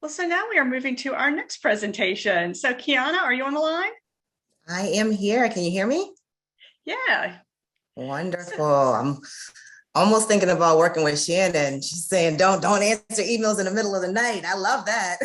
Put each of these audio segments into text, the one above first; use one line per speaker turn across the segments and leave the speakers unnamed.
Well, so now we are moving to our next presentation. So Kyana, are you on the line?
I am here. Can you hear me?
Yeah.
Wonderful. I'm almost thinking about working with Shannon. She's saying, don't answer emails in the middle of the night. I love that.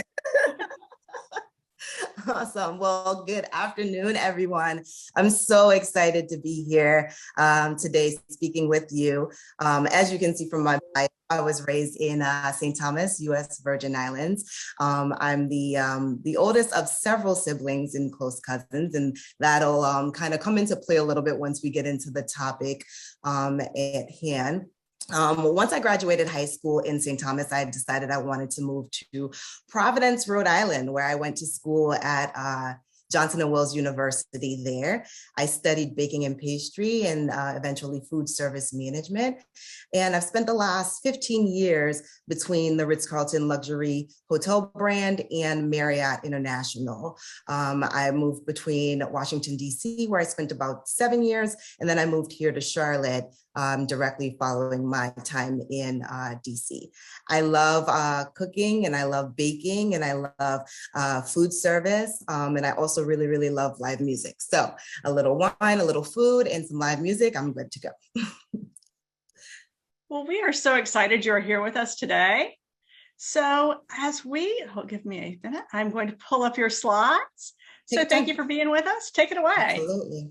Awesome. Well, good afternoon, everyone. I'm so excited to be here today speaking with you. As you can see from my bio, I was raised in St. Thomas, U.S. Virgin Islands. I'm the oldest of several siblings and close cousins, and that'll kind of come into play a little bit once we get into the topic at hand. Once I graduated high school in St. Thomas, I decided I wanted to move to Providence, Rhode Island, where I went to school at Johnson & Wales University there. I studied baking and pastry and eventually food service management. And I've spent the last 15 years between the Ritz-Carlton luxury hotel brand and Marriott International. I moved between Washington, D.C., where I spent about 7 years, and then I moved here to Charlotte directly following my time in DC. I love cooking and I love baking and I love food service. And I also really, really love live music. So a little wine, a little food, and some live music, I'm good to go.
Well, we are so excited you're here with us today. So give me a minute, I'm going to pull up your slides. So thank you for being with us. Take it away.
Absolutely.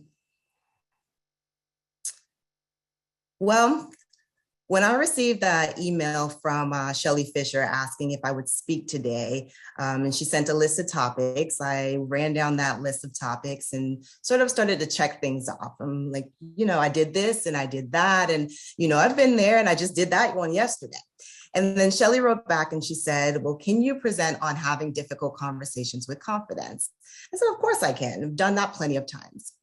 Well, when I received that email from Shelley Fisher asking if I would speak today, and she sent a list of topics, I ran down that list of topics and sort of started to check things off. I'm like, I did this and I did that. And, I've been there and I just did that one yesterday. And then Shelley wrote back and she said, well, can you present on having difficult conversations with confidence? I said, of course I can. I've done that plenty of times.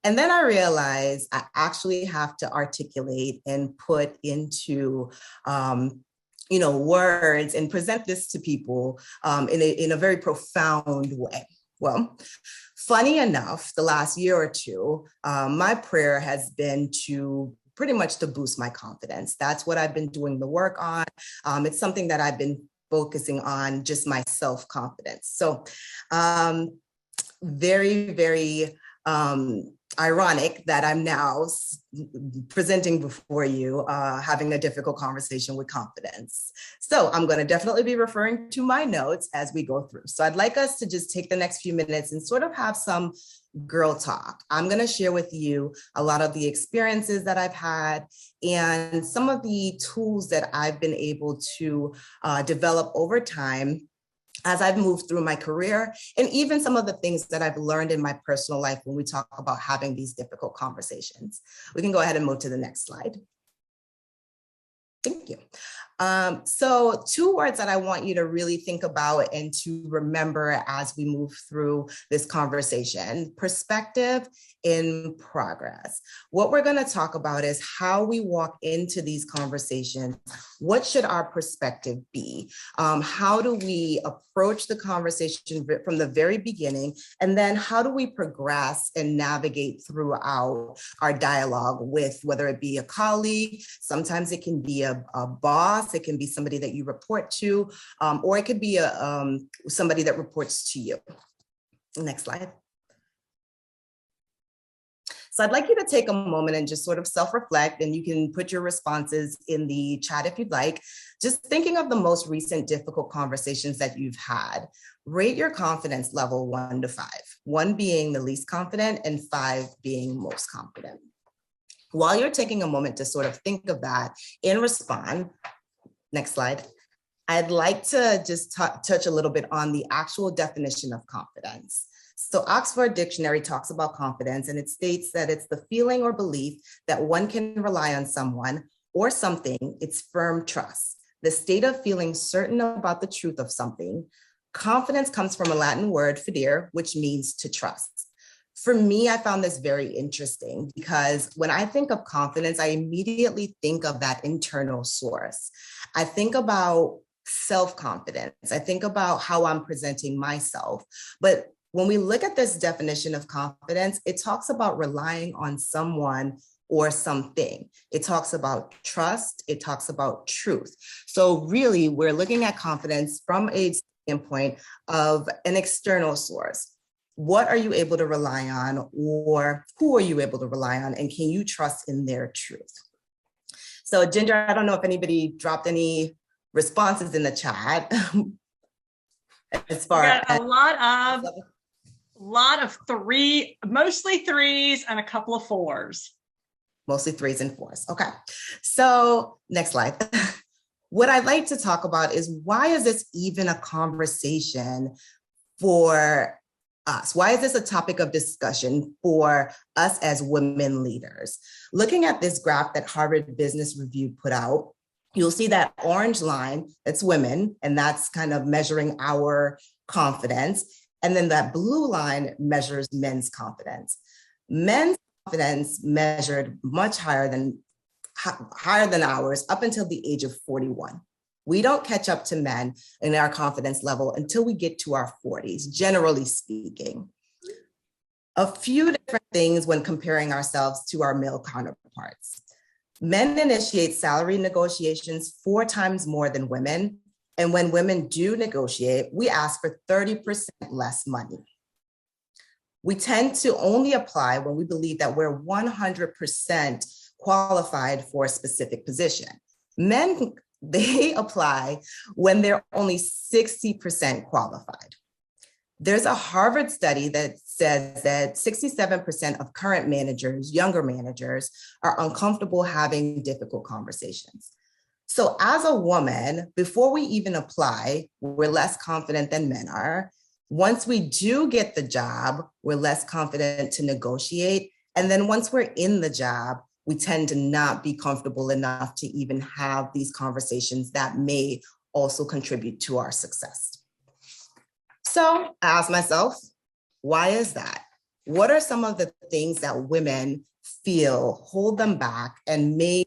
And then I realized I actually have to articulate and put into, words and present this to people in a very profound way. Well, funny enough, the last year or two, my prayer has been to pretty much to boost my confidence. That's what I've been doing the work on. It's something that I've been focusing on, just my self-confidence. So very, very, ironic that I'm now presenting before you, having a difficult conversation with confidence. So I'm going to definitely be referring to my notes as we go through. So I'd like us to just take the next few minutes and sort of have some girl talk. I'm going to share with you a lot of the experiences that I've had and some of the tools that I've been able to develop over time as I've moved through my career, and even some of the things that I've learned in my personal life when we talk about having these difficult conversations. We can go ahead and move to the next slide. Thank you. So 2 words that I want you to really think about and to remember as we move through this conversation: perspective in progress. What we're going to talk about is how we walk into these conversations. What should our perspective be? How do we approach the conversation from the very beginning? And then how do we progress and navigate throughout our dialogue with, whether it be a colleague, sometimes it can be a boss, it can be somebody that you report to, or it could be somebody that reports to you. Next slide. So I'd like you to take a moment and just sort of self-reflect, and you can put your responses in the chat if you'd like. Just thinking of the most recent difficult conversations that you've had. Rate your confidence level 1 to 5, 1 being the least confident and 5 being most confident. While you're taking a moment to sort of think of that and respond, next slide, I'd like to just touch a little bit on the actual definition of confidence. So Oxford Dictionary talks about confidence, and it states that it's the feeling or belief that one can rely on someone or something, it's firm trust, the state of feeling certain about the truth of something. Confidence comes from a Latin word, fidere, which means to trust. For me, I found this very interesting because when I think of confidence, I immediately think of that internal source. I think about self-confidence. I think about how I'm presenting myself. But when we look at this definition of confidence, it talks about relying on someone or something. It talks about trust. It talks about truth. So really, we're looking at confidence from a standpoint of an external source. What are you able to rely on, or who are you able to rely on, and can you trust in their truth? So Ginger, I don't know if anybody dropped any responses in the chat. As far
as a lot of three, mostly threes and a couple of fours.
Mostly threes and fours. Okay. So next slide. What I'd like to talk about is, why is this even a conversation for us? Why is this a topic of discussion for us as women leaders? Looking at this graph that Harvard Business Review put out, you'll see that orange line, that's women, and that's kind of measuring our confidence. And then that blue line measures men's confidence. Men's confidence measured much higher than ours up until the age of 41. We don't catch up to men in our confidence level until we get to our 40s, generally speaking. A few different things when comparing ourselves to our male counterparts. Men initiate salary negotiations 4 times more than women. And when women do negotiate, we ask for 30% less money. We tend to only apply when we believe that we're 100% qualified for a specific position. Men, they apply when they're only 60% qualified. There's a Harvard study that says that 67% of current managers, younger managers, are uncomfortable having difficult conversations. So as a woman, before we even apply, we're less confident than men are. Once we do get the job, we're less confident to negotiate. And then once we're in the job, we tend to not be comfortable enough to even have these conversations that may also contribute to our success. So I asked myself, why is that? What are some of the things that women feel hold them back and may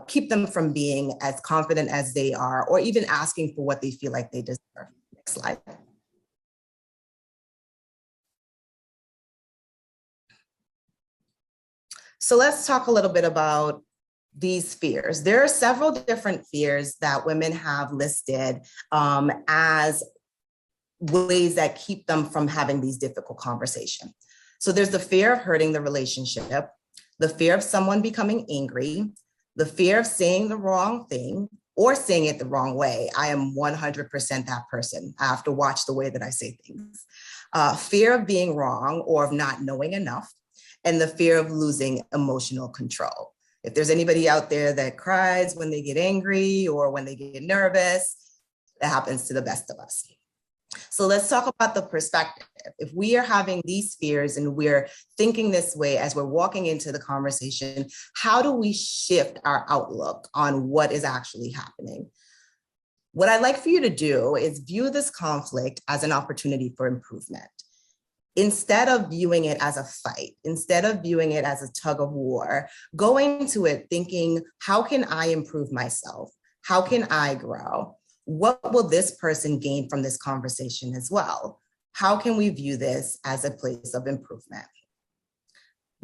keep them from being as confident as they are, or even asking for what they feel like they deserve? Next slide. So let's talk a little bit about these fears. There are several different fears that women have listed as ways that keep them from having these difficult conversations. So there's the fear of hurting the relationship, the fear of someone becoming angry, the fear of saying the wrong thing or saying it the wrong way. I am 100% that person. I have to watch the way that I say things. Fear of being wrong or of not knowing enough, and the fear of losing emotional control. If there's anybody out there that cries when they get angry or when they get nervous, that happens to the best of us. So let's talk about the perspective. If we are having these fears and we're thinking this way as we're walking into the conversation, how do we shift our outlook on what is actually happening? What I'd like for you to do is view this conflict as an opportunity for improvement. Instead of viewing it as a fight, instead of viewing it as a tug of war, go into it thinking, how can I improve myself? How can I grow? What will this person gain from this conversation as well? How can we view this as a place of improvement?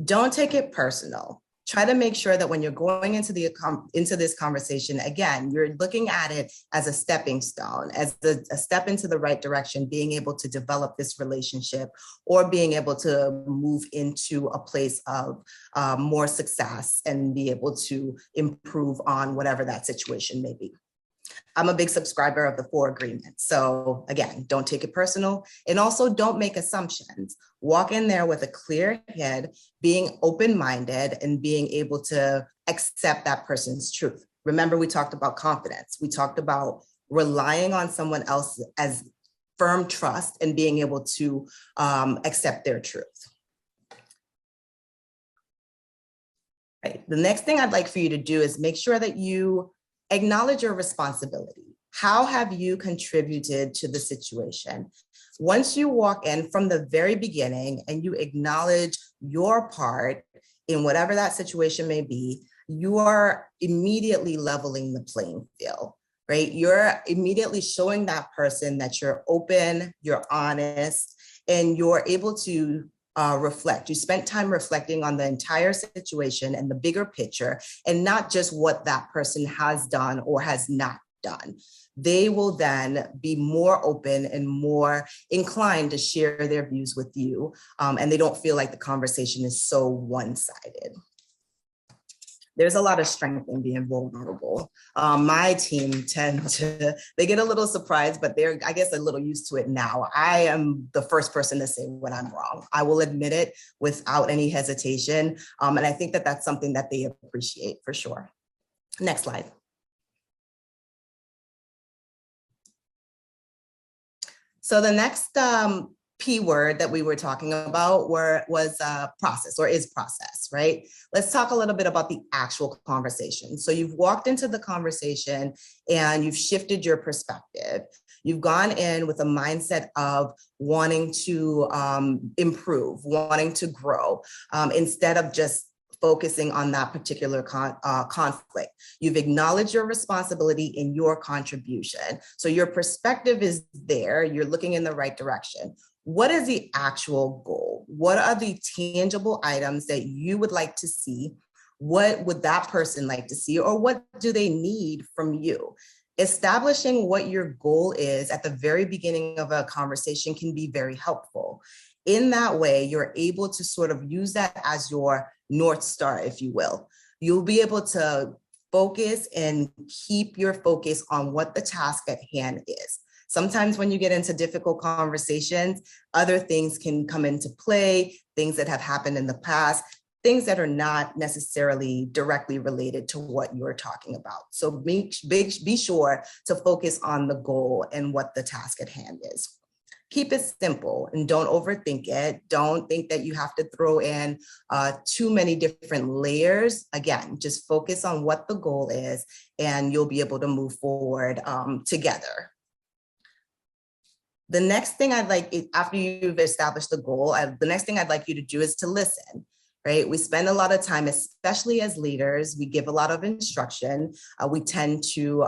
Don't take it personal. Try to make sure that when you're going into this conversation, again, you're looking at it as a stepping stone, as a step into the right direction, being able to develop this relationship or being able to move into a place of more success and be able to improve on whatever that situation may be. I'm a big subscriber of the 4 agreements. So again, don't take it personal, and also don't make assumptions. Walk in there with a clear head, being open-minded and being able to accept that person's truth. Remember, we talked about confidence. We talked about relying on someone else as firm trust and being able to accept their truth. Right. The next thing I'd like for you to do is make sure that you acknowledge your responsibility. How have you contributed to the situation? Once you walk in from the very beginning and you acknowledge your part in whatever that situation may be, you are immediately leveling the playing field, right? You're immediately showing that person that you're open, you're honest, and you're able to reflect. You spent time reflecting on the entire situation and the bigger picture, and not just what that person has done or has not done, they will then be more open and more inclined to share their views with you. And they don't feel like the conversation is so one-sided. There's a lot of strength in being vulnerable. My team they get a little surprised, but they're, I guess, a little used to it now. I am the first person to say when I'm wrong. I will admit it without any hesitation. And I think that that's something that they appreciate for sure. Next slide. So the next P word that we were talking about was process, or is process, right? Let's talk a little bit about the actual conversation. So you've walked into the conversation and you've shifted your perspective. You've gone in with a mindset of wanting to improve, wanting to grow, instead of just focusing on that particular conflict. You've acknowledged your responsibility and your contribution. So your perspective is there. You're looking in the right direction. What is the actual goal? What are the tangible items that you would like to see? What would that person like to see? Or what do they need from you? Establishing what your goal is at the very beginning of a conversation can be very helpful. In that way, you're able to sort of use that as your North Star, if you will. You'll be able to focus and keep your focus on what the task at hand is. Sometimes when you get into difficult conversations, other things can come into play, things that have happened in the past, things that are not necessarily directly related to what you're talking about. So be sure to focus on the goal and what the task at hand is. Keep it simple and don't overthink it. Don't think that you have to throw in too many different layers. Again, just focus on what the goal is and you'll be able to move forward together. The next thing I'd like, after you've established the goal, the next thing I'd like you to do is to listen. Right? We spend a lot of time, especially as leaders, we give a lot of instruction. We tend to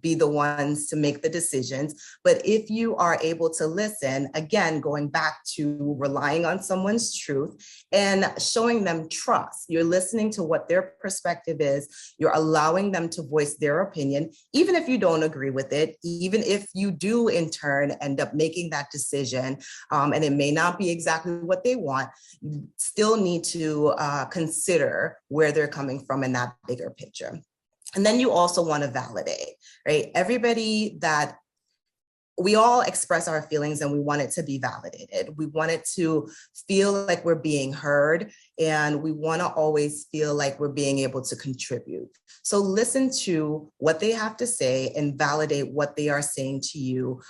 be the ones to make the decisions. But if you are able to listen, again, going back to relying on someone's truth and showing them trust, you're listening to what their perspective is. You're allowing them to voice their opinion, even if you don't agree with it, even if you do in turn end up making that decision, and it may not be exactly what they want, you still need to consider where they're coming from in that bigger picture. And then you also want to validate, right? We all express our feelings and we want it to be validated. We want it to feel like we're being heard, and we want to always feel like we're being able to contribute. So listen to what they have to say and validate what they are saying to you.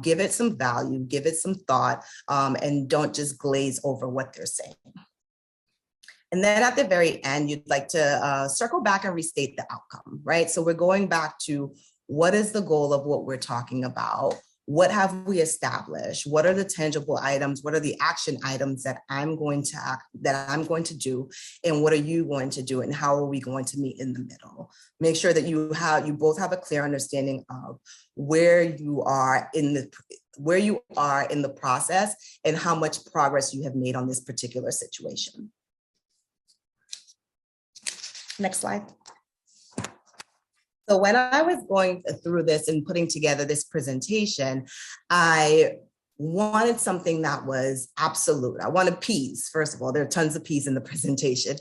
Give it some value, give it some thought, and don't just glaze over what they're saying. And then at the very end, you'd like to circle back and restate the outcome, right? So we're going back to what is the goal of what we're talking about? What have we established? What are the tangible items? What are the action items that I'm going to do? And what are you going to do? And how are we going to meet in the middle? Make sure that you both have a clear understanding of where you are in the process and how much progress you have made on this particular situation. Next slide. So when I was going through this and putting together this presentation, I wanted something that was absolute. I wanted P's, first of all. There are tons of P's in the presentation.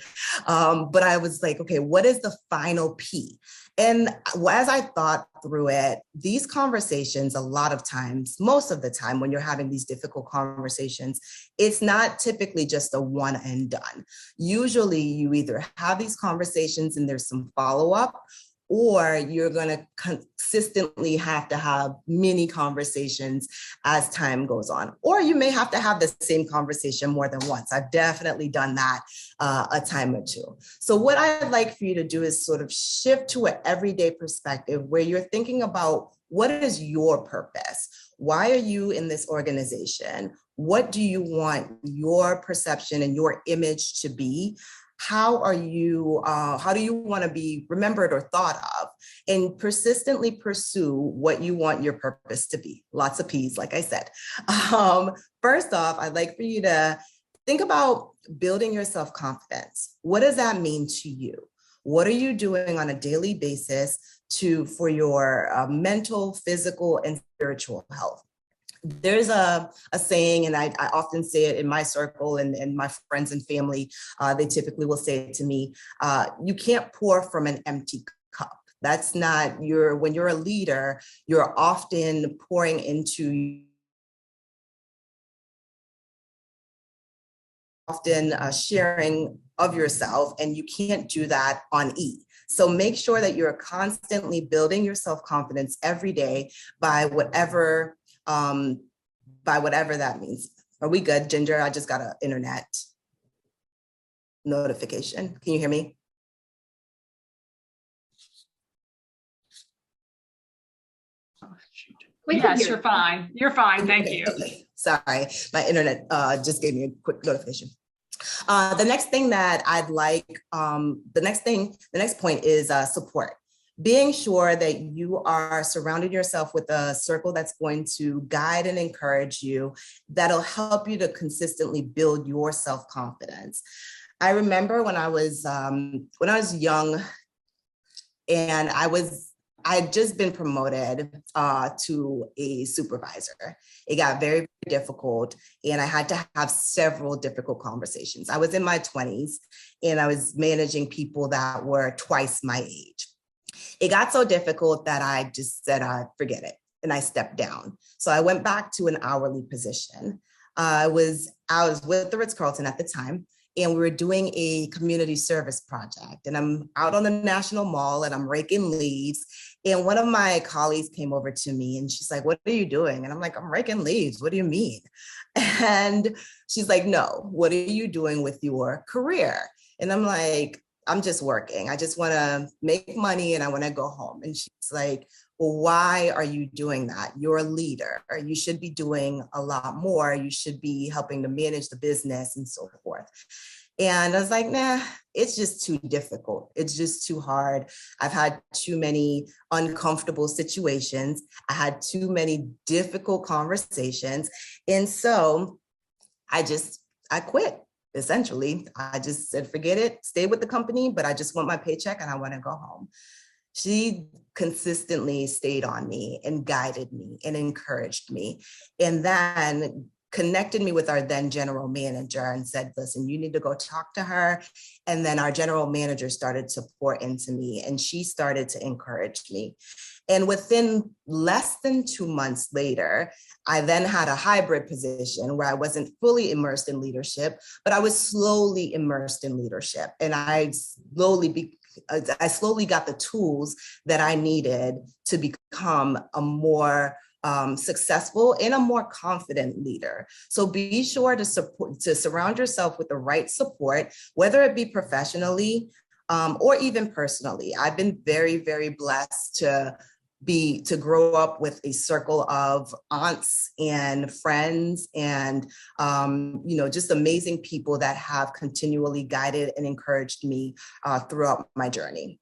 But I was like, okay, what is the final P? And as I thought through it, these conversations, a lot of times, most of the time when you're having these difficult conversations, it's not typically just a one and done. Usually you either have these conversations and there's some follow-up, or you're going to consistently have to have many conversations as time goes on. Or you may have to have the same conversation more than once. I've definitely done that a time or two. So what I'd like for you to do is sort of shift to an everyday perspective where you're thinking about what is your purpose? Why are you in this organization? What do you want your perception and your image to be? How do you want to be remembered or thought of? And persistently pursue what you want your purpose to be. Lots of P's, like I said. First off, I'd like for you to think about building your self-confidence. What does that mean to you? What are you doing on a daily basis for your mental, physical, and spiritual health? There's a saying, and I often say it in my circle and my friends and family, they typically will say it to me, you can't pour from an empty cup. That's not when you're a leader, you're often pouring into sharing of yourself, and you can't do that on E. So make sure that you're constantly building your self-confidence every day by whatever that means. Are we good, Ginger? I just got an internet notification. Can you hear me?
Yes, you're fine. You're fine. Thank you.
Okay. Sorry, my internet just gave me a quick notification. The next thing that I'd like, the next point is support. Being sure that you are surrounding yourself with a circle that's going to guide and encourage you, that'll help you to consistently build your self-confidence. I remember when I was young, and I had just been promoted to a supervisor. It got very, very difficult, and I had to have several difficult conversations. I was in my 20s, and I was managing people that were twice my age. It got so difficult that I just said, forget it, and I stepped down. So I went back to an hourly position. I was with the Ritz-Carlton at the time, and we were doing a community service project, and I'm out on the National Mall and I'm raking leaves. And one of my colleagues came over to me and she's like, "What are you doing?" And I'm like, "I'm raking leaves. What do you mean?" And she's like, "No, what are you doing with your career?" And I'm like, "I'm just working. I just want to make money and I want to go home." And she's like, "Well, why are you doing that? You're a leader. You should be doing a lot more. You should be helping to manage the business and so forth." And I was like, "Nah, it's just too difficult. It's just too hard. I've had too many uncomfortable situations. I had too many difficult conversations." And so I quit. Essentially, I just said, forget it, stay with the company, but I just want my paycheck and I want to go home. She consistently stayed on me and guided me and encouraged me, and then connected me with our then general manager and said, "Listen, you need to go talk to her." And then our general manager started to pour into me, and she started to encourage me. And within less than 2 months later, I then had a hybrid position where I wasn't fully immersed in leadership, but I was slowly immersed in leadership. And I slowly got the tools that I needed to become a more successful and a more confident leader. So be sure to surround yourself with the right support, whether it be professionally or even personally. I've been very, very blessed to grow up with a circle of aunts and friends and just amazing people that have continually guided and encouraged me throughout my journey.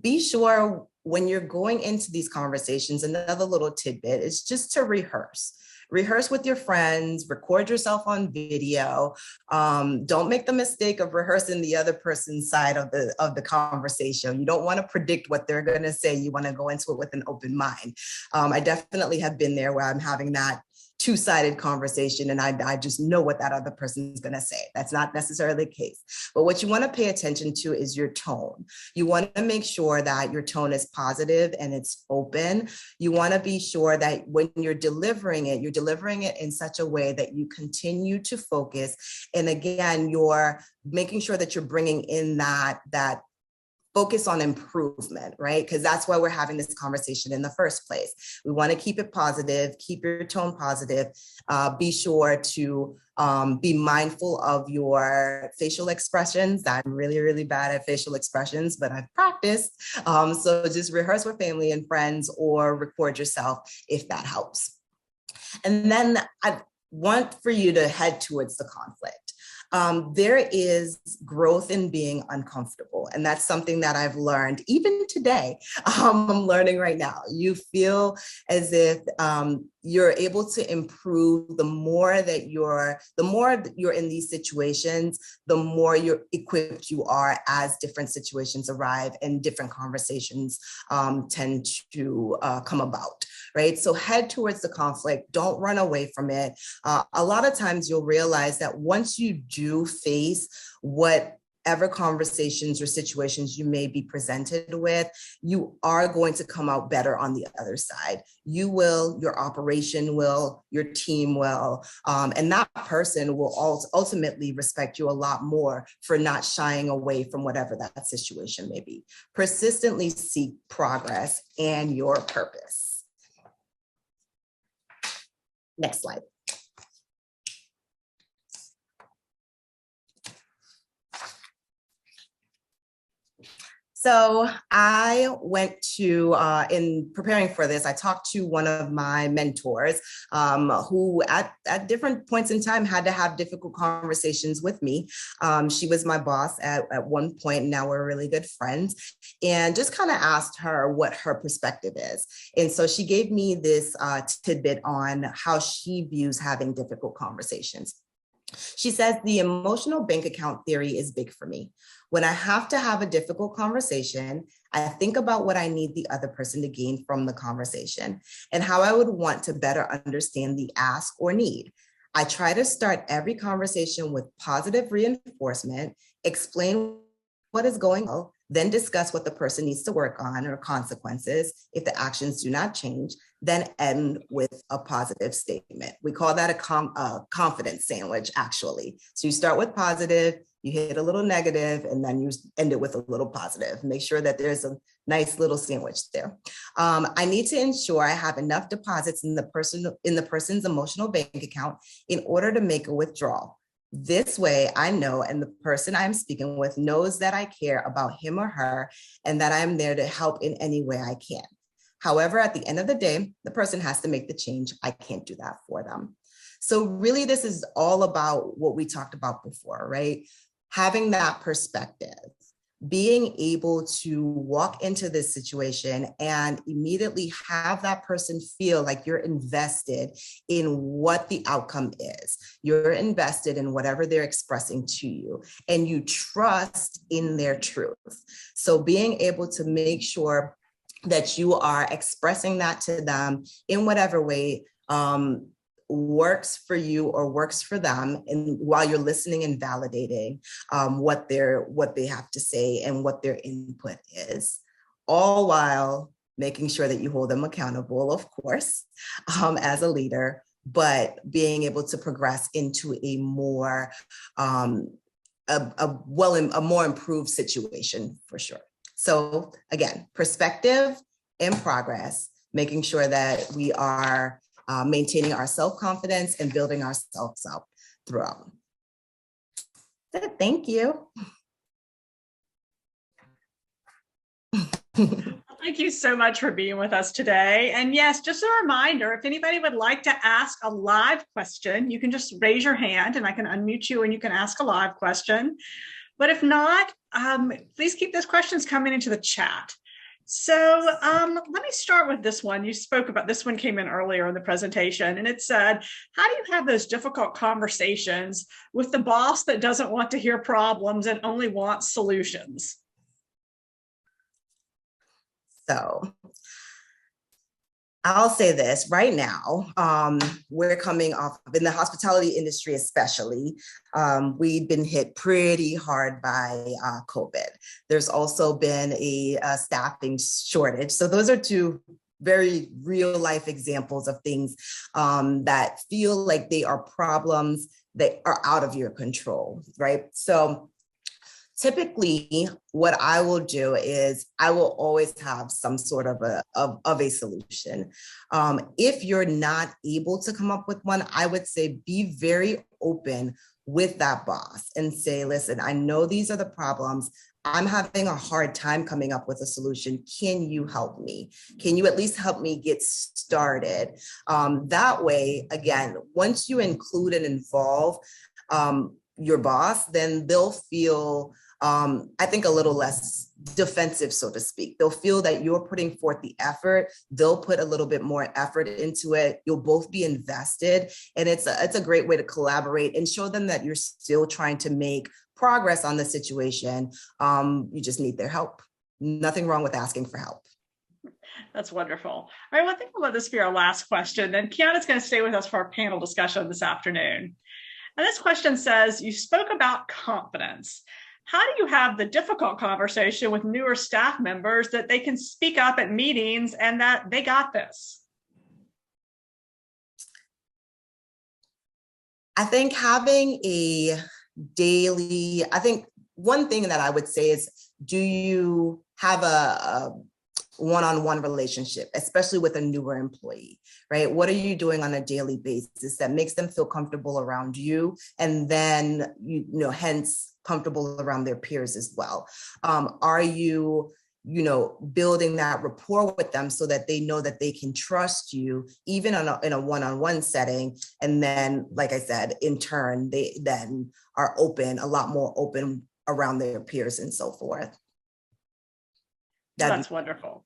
Be sure when you're going into these conversations, another little tidbit is just to rehearse. Rehearse with your friends, record yourself on video. Don't make the mistake of rehearsing the other person's side of the conversation. You don't want to predict what they're going to say. You want to go into it with an open mind. I definitely have been there where I'm having that two-sided conversation and I just know what that other person is going to say. That's not necessarily the case. But what you want to pay attention to is your tone. You want to make sure that your tone is positive and it's open. You want to be sure that when you're delivering it in such a way that you continue to focus. And again, you're making sure that you're bringing in that focus on improvement, right? Because that's why we're having this conversation in the first place. We want to keep it positive, keep your tone positive. Be sure to be mindful of your facial expressions. I'm really, really bad at facial expressions, but I've practiced. So just rehearse with family and friends or record yourself if that helps. And then want for you to head towards the conflict. There is growth in being uncomfortable. And that's something that I've learned even today. I'm learning right now. You feel as if you're able to improve the more you're in these situations, the more you're equipped you are as different situations arrive and different conversations tend to come about, right? So head towards the conflict, don't run away from it. A lot of times you'll realize that once you do face whatever conversations or situations you may be presented with, you are going to come out better on the other side. You will, your operation will, your team will, and that person will ultimately respect you a lot more for not shying away from whatever that situation may be. Persistently seek progress and your purpose. Next slide. So I went to, in preparing for this, I talked to one of my mentors who at different points in time had to have difficult conversations with me. She was my boss at one point, and now we're really good friends, and just kind of asked her what her perspective is. And so she gave me this tidbit on how she views having difficult conversations. She says, the emotional bank account theory is big for me. When I have to have a difficult conversation, I think about what I need the other person to gain from the conversation and how I would want to better understand the ask or need. I try to start every conversation with positive reinforcement, explain what is going on, then discuss what the person needs to work on or consequences if the actions do not change, then end with a positive statement. We call that a confidence sandwich, actually. So you start with positive, you hit a little negative, and then you end it with a little positive. Make sure that there's a nice little sandwich there. I need to ensure I have enough deposits in the person's emotional bank account in order to make a withdrawal. This way, I know, and the person I'm speaking with knows that I care about him or her and that I'm there to help in any way I can. However, at the end of the day, the person has to make the change. I can't do that for them. So really, this is all about what we talked about before, right? Having that perspective, being able to walk into this situation and immediately have that person feel like you're invested in what the outcome is. You're invested in whatever they're expressing to you, and you trust in their truth. So being able to make sure that you are expressing that to them in whatever way works for you or works for them, and while you're listening and validating what they have to say and what their input is, all while making sure that you hold them accountable, of course, as a leader, but being able to progress into a more more improved situation for sure. So again, perspective and progress, making sure that we are maintaining our self-confidence and building ourselves up throughout. Thank you.
Thank you so much for being with us today. And yes, just a reminder, if anybody would like to ask a live question, you can just raise your hand and I can unmute you and you can ask a live question. But if not, please keep those questions coming into the chat. So let me start with this one. You spoke about this one, came in earlier in the presentation, and it said, how do you have those difficult conversations with the boss that doesn't want to hear problems and only wants solutions?
So I'll say this right now, we're coming off in the hospitality industry, especially, we've been hit pretty hard by COVID. There's also been a staffing shortage. So those are two very real life examples of things that feel like they are problems that are out of your control, right? So typically, what I will do is I will always have some sort of a solution. If you're not able to come up with one, I would say be very open with that boss and say, listen, I know these are the problems. I'm having a hard time coming up with a solution. Can you help me? Can you at least help me get started? That way, again, once you include and involve your boss, then they'll feel, I think, a little less defensive, so to speak. They'll feel that you're putting forth the effort. They'll put a little bit more effort into it. You'll both be invested. And it's a great way to collaborate and show them that you're still trying to make progress on the situation. You just need their help. Nothing wrong with asking for help.
That's wonderful. All right, well, I think we'll let this be our last question. Then Kyana's going to stay with us for our panel discussion this afternoon. And this question says, you spoke about confidence. How do you have the difficult conversation with newer staff members that they can speak up at meetings and that they got this?
I think having a daily, I think one thing that I would say is, do you have a one-on-one relationship, especially with a newer employee, right? What are you doing on a daily basis that makes them feel comfortable around you, and then, hence comfortable around their peers as well? Are you, building that rapport with them so that they know that they can trust you, even in a one-on-one setting? And then, like I said, in turn, they then are a lot more open around their peers and so forth.
That's wonderful.